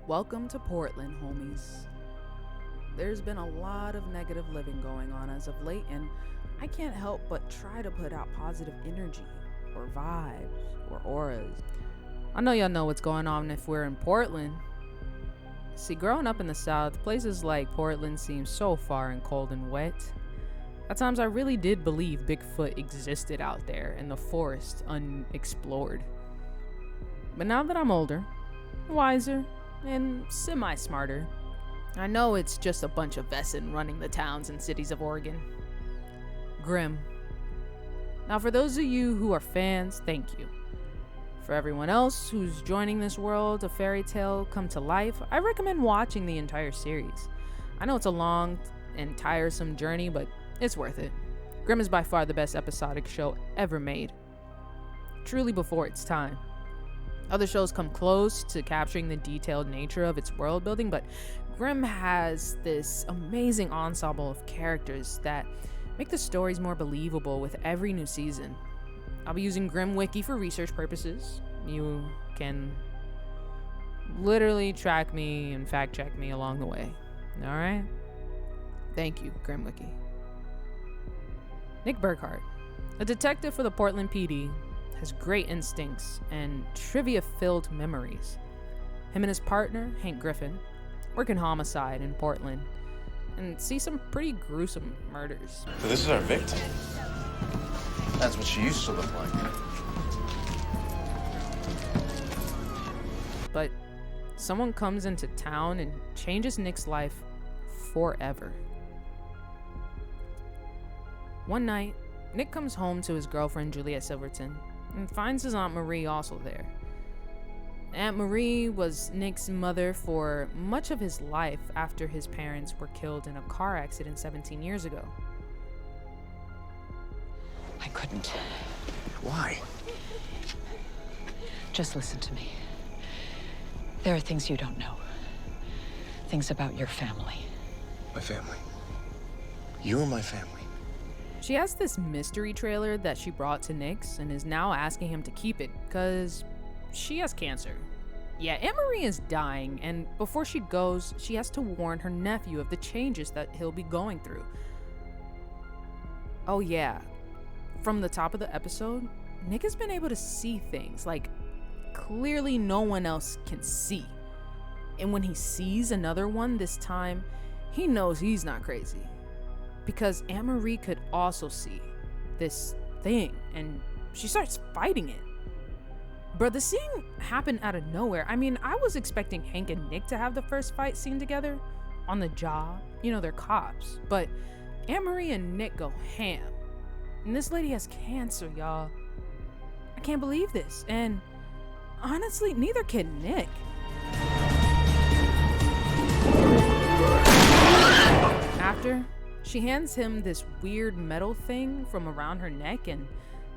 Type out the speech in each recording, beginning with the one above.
Welcome to Portland, homies. There's been a lot of negative living going on as of late, and I can't help but try to put out positive energy, or vibes, or auras. I know y'all know what's going on if we're in Portland. See, growing up in the South, places like Portland seem so far and cold and wet. At times I really did believe Bigfoot existed out there in the forest, unexplored. But now that I'm older, wiser, and semi-smarter, I know it's just a bunch of Wesen running the towns and cities of Oregon. Grimm. Now for those of you who are fans, thank you. For everyone else who's joining this world of fairy tale come to life, I recommend watching the entire series. I know it's a long and tiresome journey, but it's worth it. Grimm is by far the best episodic show ever made. Truly before its time. Other shows come close to capturing the detailed nature of its world building, but Grimm has this amazing ensemble of characters that make the stories more believable with every new season. I'll be using Grimm Wiki for research purposes. You can literally track me and fact check me along the way. Alright? Thank you, Grimm Wiki. Nick Burkhart, a detective for the Portland PD, has great instincts and trivia-filled memories. Him and his partner, Hank Griffin, work in homicide in Portland and see some pretty gruesome murders. So this is our victim? That's what she used to look like. But someone comes into town and changes Nick's life forever. One night, Nick comes home to his girlfriend Juliet Silverton and finds his Aunt Marie also there. Aunt Marie was Nick's mother for much of his life after his parents were killed in a car accident 17 years ago. I couldn't. Why? Just listen to me. There are things you don't know. Things about your family. My family. You and my family. She has this mystery trailer that she brought to Nick's and is now asking him to keep it because she has cancer. Yeah, Aunt Marie is dying, and before she goes, she has to warn her nephew of the changes that he'll be going through. Oh yeah, from the top of the episode, Nick has been able to see things like clearly no one else can see. And when he sees another one this time, he knows he's not crazy. Because Aunt Marie could also see this thing, and she starts fighting it. Bro, the scene happened out of nowhere. I mean, I was expecting Hank and Nick to have the first fight scene together on the job. You know, they're cops. But Aunt Marie and Nick go ham. And this lady has cancer, y'all. I can't believe this. And honestly, neither can Nick. After, she hands him this weird metal thing from around her neck and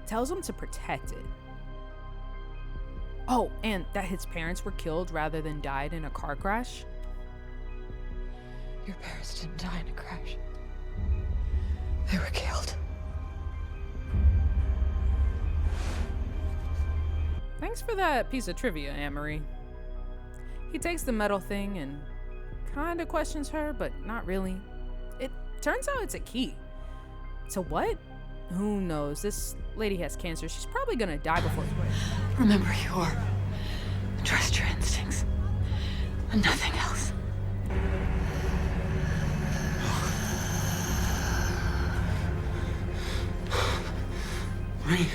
tells him to protect it. Oh, and that his parents were killed rather than died in a car crash. Your parents didn't die in a crash. They were killed. Thanks for that piece of trivia, Aunt Marie. He takes the metal thing and kinda questions her, but not really. It turns out it's a key. To what? Who knows? This lady has cancer. She's probably gonna die before it's ready. Remember you are. Trust your instincts. And nothing else. Marie.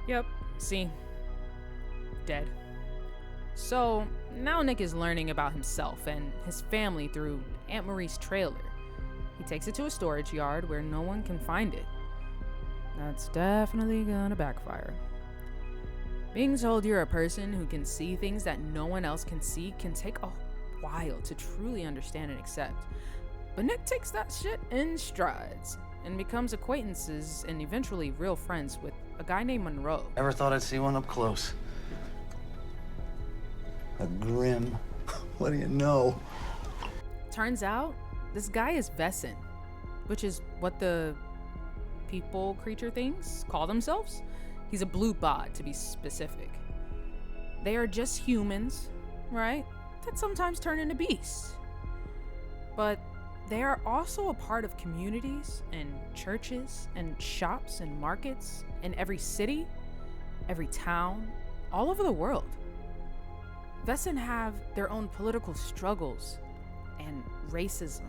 Yep, see? Dead. So, now Nick is learning about himself and his family through Aunt Marie's trailer. He takes it to a storage yard where no one can find it. That's definitely gonna backfire. Being told you're a person who can see things that no one else can see can take a while to truly understand and accept. But Nick takes that shit in strides and becomes acquaintances and eventually real friends with a guy named Monroe. Never thought I'd see one up close. A Grimm. What do you know? Turns out, this guy is Wesen, which is what the people creature things call themselves. He's a blue bod, to be specific. They are just humans, right? that sometimes turn into beasts. But they are also a part of communities and churches and shops and markets in every city, every town, all over the world. Wesen have their own political struggles and racism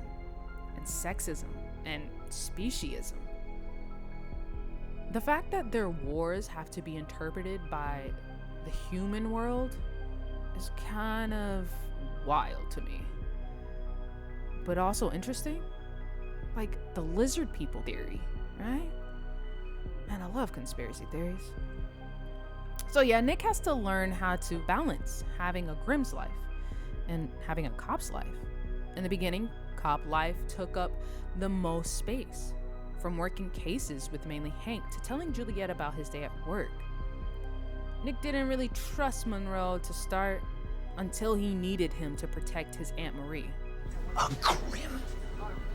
and sexism and speciesism. The fact that their wars have to be interpreted by the human world is kind of wild to me. But also interesting, like the lizard people theory, right? Man, I love conspiracy theories. So yeah, Nick has to learn how to balance having a Grimm's life and having a cop's life. In the beginning, cop life took up the most space, from working cases with mainly Hank to telling Juliet about his day at work. Nick didn't really trust Monroe to start until he needed him to protect his Aunt Marie. A Grimm?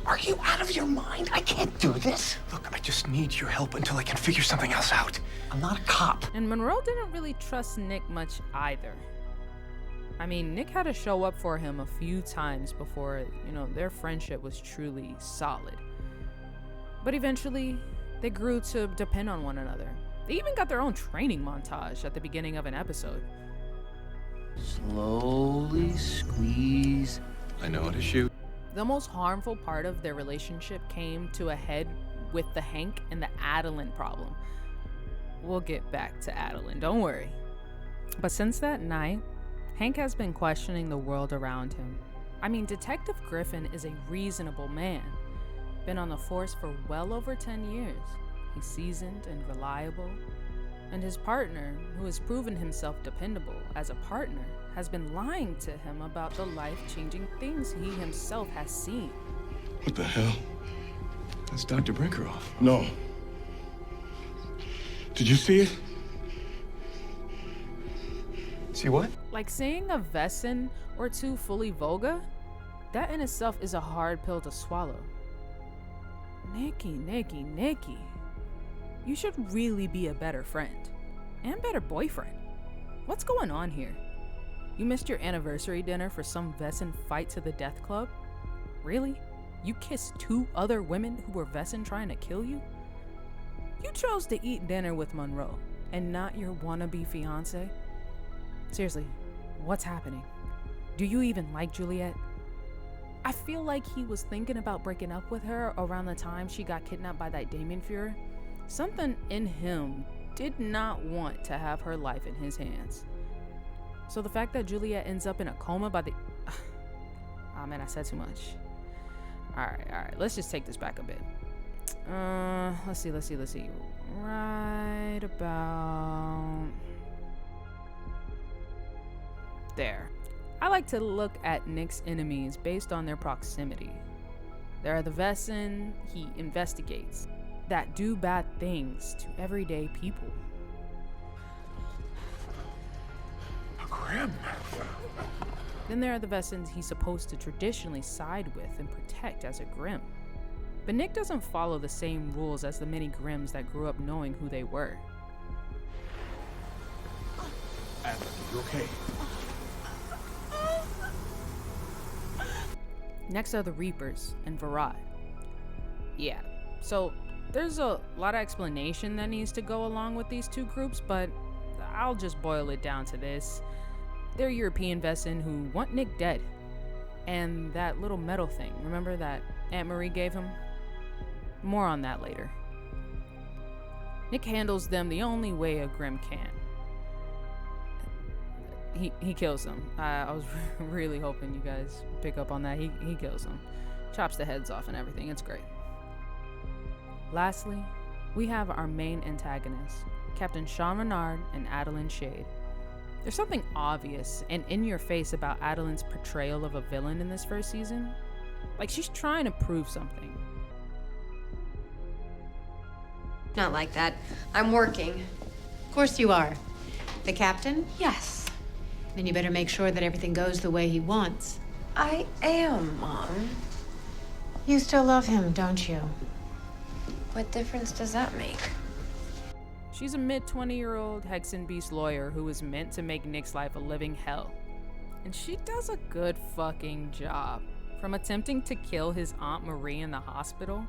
Are you out of your mind? I can't do this. Look, I just need your help until I can figure something else out. I'm not a cop. And Monroe didn't really trust Nick much either. I mean, Nick had to show up for him a few times before, their friendship was truly solid. But eventually, they grew to depend on one another. They even got their own training montage at the beginning of an episode. Slowly squeeze. I know how to shoot. The most harmful part of their relationship came to a head with the Hank and the Adeline problem. We'll get back to Adeline, don't worry. But since that night, Hank has been questioning the world around him. I mean, Detective Griffin is a reasonable man. Been on the force for well over 10 years. He's seasoned and reliable. And his partner, who has proven himself dependable as a partner, has been lying to him about the life-changing things he himself has seen. What the hell? That's Dr. Brinkerhoff. No. Did you see it? See what? Like seeing a Wesen or two fully Volga, that in itself is a hard pill to swallow. Nikki. You should really be a better friend. And better boyfriend. What's going on here? You missed your anniversary dinner for some Wesen fight to the death club? Really? You kissed 2 other women who were Wesen trying to kill you? You chose to eat dinner with Monroe, and not your wannabe fiance? Seriously, what's happening? Do you even like Juliet? I feel like he was thinking about breaking up with her around the time she got kidnapped by that Damien Fuhrer. Something in him did not want to have her life in his hands. So the fact that Juliet ends up in a coma by the... Oh man, I said too much. Alright, let's just take this back a bit. Let's see. Right about... there. I like to look at Nick's enemies based on their proximity. There are the Wesen he investigates that do bad things to everyday people. Grimm. Then there are the Wesens he's supposed to traditionally side with and protect as a Grimm. But Nick doesn't follow the same rules as the many Grimms that grew up knowing who they were. Adeline, you okay? Next are the Reapers and Varad. Yeah, so there's a lot of explanation that needs to go along with these two groups, but I'll just boil it down to this. They're European Wesen who want Nick dead. And that little metal thing, remember that Aunt Marie gave him? More on that later. Nick handles them the only way a Grimm can. He kills them. I was really hoping you guys pick up on that. He kills them. Chops the heads off and everything. It's great. Lastly, we have our main antagonists, Captain Sean Renard and Adeline Shade. There's something obvious and in your face about Adeline's portrayal of a villain in this first season. Like she's trying to prove something. Not like that. I'm working. Of course you are. The captain? Yes. Then you better make sure that everything goes the way he wants. I am, Mom. You still love him, don't you? What difference does that make? She's a mid-20-year-old Hexen Beast lawyer who is meant to make Nick's life a living hell. And she does a good fucking job. From attempting to kill his Aunt Marie in the hospital.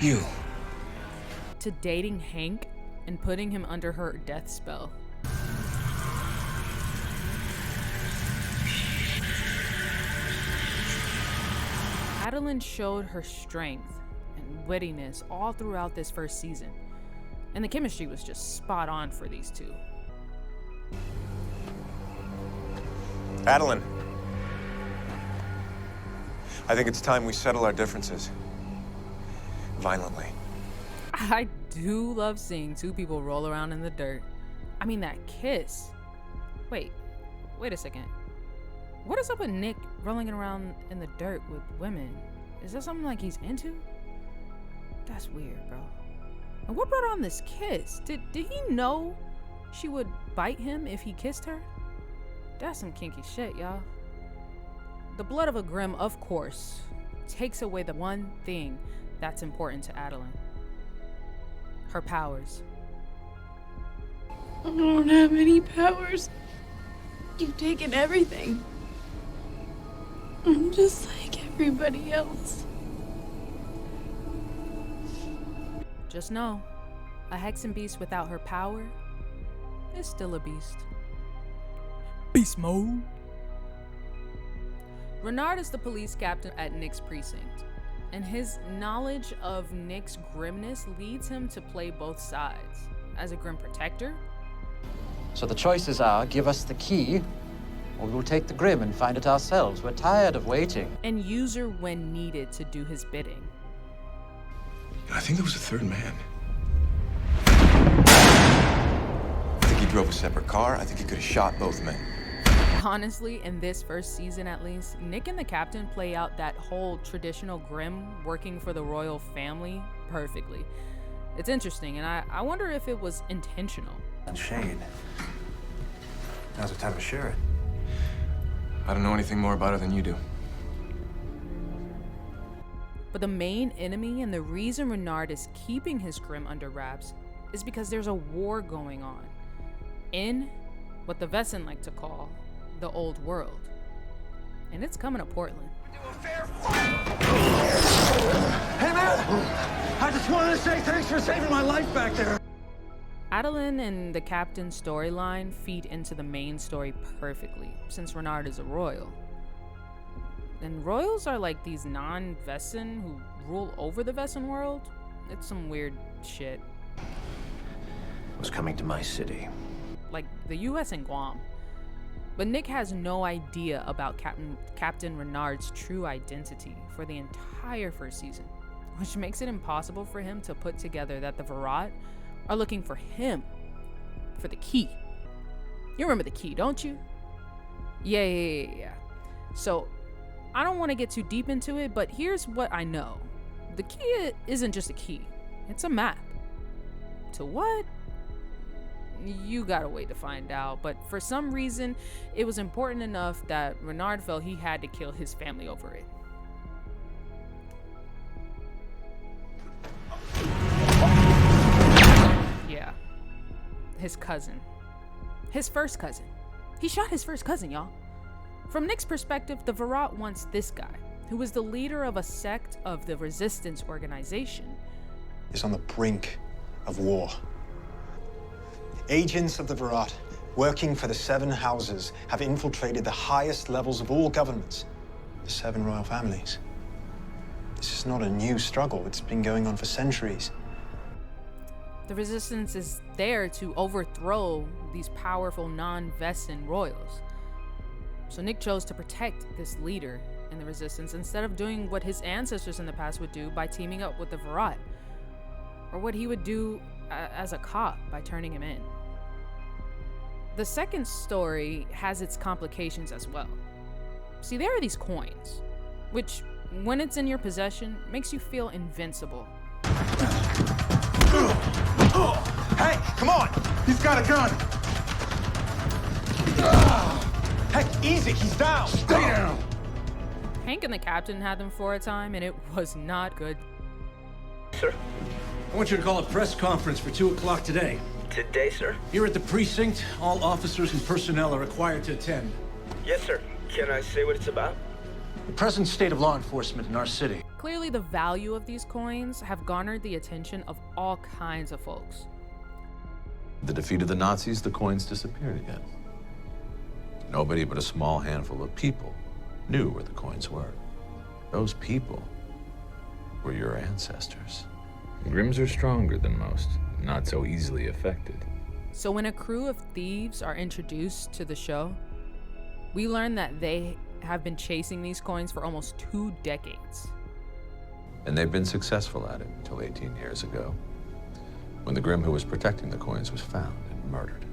You. To dating Hank and putting him under her death spell. Adeline showed her strength and wittiness all throughout this first season. And the chemistry was just spot on for these two. Adeline, I think it's time we settle our differences. Violently. I do love seeing two people roll around in the dirt. I mean, that kiss. Wait a second. What is up with Nick rolling around in the dirt with women? Is that something like he's into? That's weird, bro. And what brought on this kiss? Did he know she would bite him if he kissed her? That's some kinky shit, y'all. The blood of a Grimm, of course, takes away the one thing that's important to Adeline. Her powers. I don't have any powers. You've taken everything. I'm just like everybody else. Just know, a hexen beast without her power is still a beast. Beast mode. Renard is the police captain at Nick's precinct, and his knowledge of Nick's grimness leads him to play both sides. As a Grimm protector. So the choices are, give us the key, or we will take the Grimm and find it ourselves. We're tired of waiting. And user when needed to do his bidding. I think there was a third man. I think he drove a separate car. I think he could have shot both men. Honestly, in this first season at least, Nick and the captain play out that whole traditional Grimm working for the royal family perfectly. It's interesting, and I wonder if it was intentional. And shade. Now's the time to share it. I don't know anything more about it than you do. But the main enemy and the reason Renard is keeping his Grimm under wraps is because there's a war going on in what the Wesen like to call the old world. And it's coming to Portland. Hey, man! I just wanted to say thanks for saving my life back there. Adeline and the captain's storyline feed into the main story perfectly, since Renard is a royal. And royals are like these non-Wesen who rule over the Wesen world. It's some weird shit. Was coming to my city. Like the US and Guam. But Nick has no idea about Captain Renard's true identity for the entire first season, which makes it impossible for him to put together that the Virat are looking for him, for the key. You remember the key, don't you? Yeah. So, I don't want to get too deep into it, but here's what I know. The key isn't just a key, it's a map. To what? You gotta wait to find out, but for some reason, it was important enough that Renard felt he had to kill his family over it. Yeah. His cousin. His first cousin. He shot his first cousin, y'all. From Nick's perspective, the Virat wants this guy, who was the leader of a sect of the resistance organization. Is on the brink of war. Agents of the Virat, working for the Seven Houses, have infiltrated the highest levels of all governments, the seven royal families. This is not a new struggle. It's been going on for centuries. The resistance is there to overthrow these powerful non-Wesen royals. So Nick chose to protect this leader in the resistance instead of doing what his ancestors in the past would do by teaming up with the Virat, or what he would do as a cop by turning him in. The second story has its complications as well. See, there are these coins, which, when it's in your possession, makes you feel invincible. Hey, come on! He's got a gun! Hey, easy, he's down! Stay down! Hank and the captain had them for a time, and it was not good. Sir, I want you to call a press conference for 2 o'clock today. Today, sir? Here at the precinct, all officers and personnel are required to attend. Yes, sir. Can I say what it's about? The present state of law enforcement in our city. Clearly, the value of these coins have garnered the attention of all kinds of folks. The defeat of the Nazis, the coins disappeared again. Nobody but a small handful of people knew where the coins were. Those people were your ancestors. Grimms are stronger than most, not so easily affected. So when a crew of thieves are introduced to the show, we learn that they have been chasing these coins for almost 2 decades. And they've been successful at it until 18 years ago, when the Grimm who was protecting the coins was found and murdered.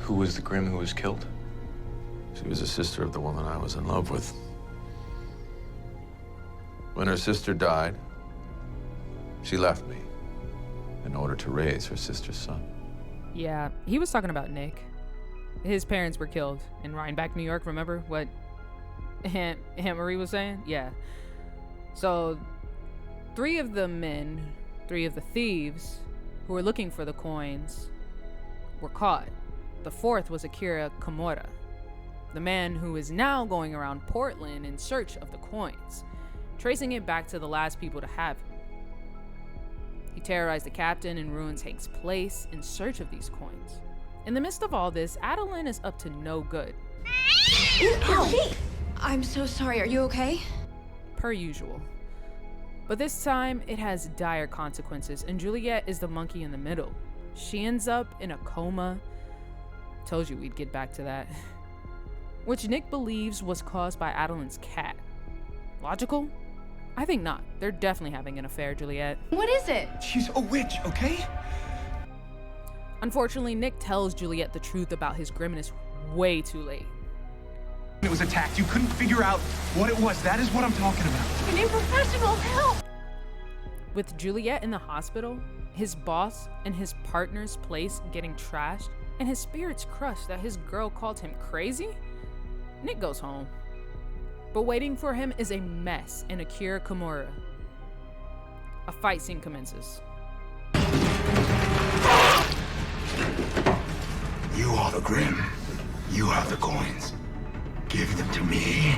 Who was the Grimm who was killed? She was a sister of the woman I was in love with. When her sister died, she left me in order to raise her sister's son. Yeah, he was talking about Nick. His parents were killed in Rhinebeck, New York. Remember what Aunt Marie was saying? Yeah. So 3 of the thieves who were looking for the coins were caught. The 4th was Akira Kimura, the man who is now going around Portland in search of the coins, tracing it back to the last people to have him. He terrorized the captain and ruins Hank's place in search of these coins. In the midst of all this, Adeline is up to no good. Ow! I'm so sorry. Are you okay? Per usual. But this time, it has dire consequences, and Juliet is the monkey in the middle. She ends up in a coma. Told you we'd get back to that. Which Nick believes was caused by Adeline's cat. Logical? I think not. They're definitely having an affair, Juliet. What is it? She's a witch, okay? Unfortunately, Nick tells Juliet the truth about his Grimness way too late. It was attacked. You couldn't figure out what it was. That is what I'm talking about. I need professional help! With Juliet in the hospital, his boss and his partner's place getting trashed, and his spirits crushed that his girl called him crazy, Nick goes home. But waiting for him is a mess in Akira Kimura. A fight scene commences. You are the Grimm. You have the coins. Give them to me.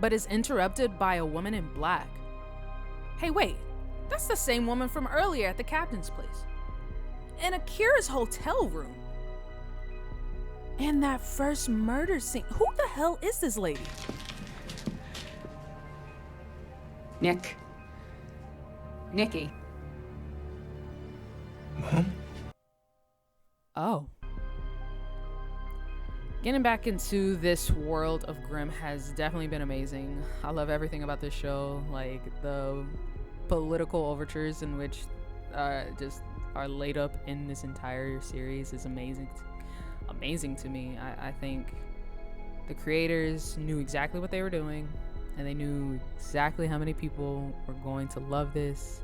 But is interrupted by a woman in black. Hey, wait. That's the same woman from earlier at the captain's place. In Akira's hotel room. And that first murder scene. Who the hell is this lady? Nick. Nikki. Mom? Oh. Getting back into this world of Grimm has definitely been amazing. I love everything about this show, like the political overtures in which just are laid up in this entire series is amazing to me. I think the creators knew exactly what they were doing, and they knew exactly how many people were going to love this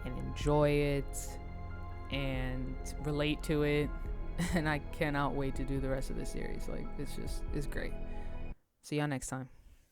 and enjoy it and relate to it. And I cannot wait to do the rest of the series. Like, it's great. See y'all next time.